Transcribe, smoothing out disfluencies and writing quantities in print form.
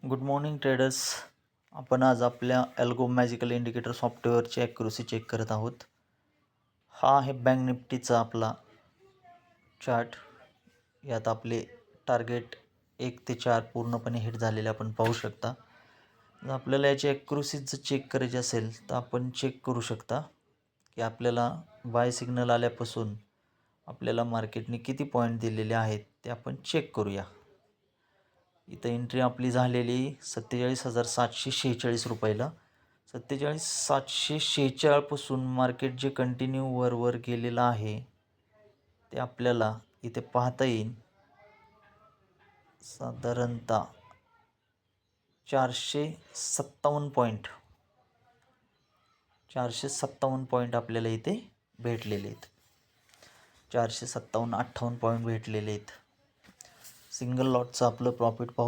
Good morning traders. आपण आज आपल्या अल्गो मॅजिकल इंडिकेटर सॉफ्टवेअरची ॲक्युरसी चेक करत आहोत. हा आहे बँक निफ्टीचा आपला चार्ट. यात आपले टार्गेट 1 ते 4 पूर्णपणे हिट झालेले आपण पाहू शकता. जर आपल्याला याची ॲक्युरसी जर चेक करायची असेल तर आपण चेक करू शकता की आपल्याला बाय सिग्नल आल्यापासून आपल्याला मार्केटने किती पॉईंट दिलेले आहेत ते आपण चेक करूया. इथं एंट्री आपली झालेली 47,746 रुपयाला. 47,746 पासून मार्केट जे कंटिन्यू वर गेलेलं आहे ते आपल्याला इथे पाहता येईल. साधारणतः 457 पॉईंट आपल्याला इथे भेटलेले आहेत. 457-58 पॉईंट भेटलेले आहेत. सिंगल लॉटचं आपलं प्रॉफिट पाहू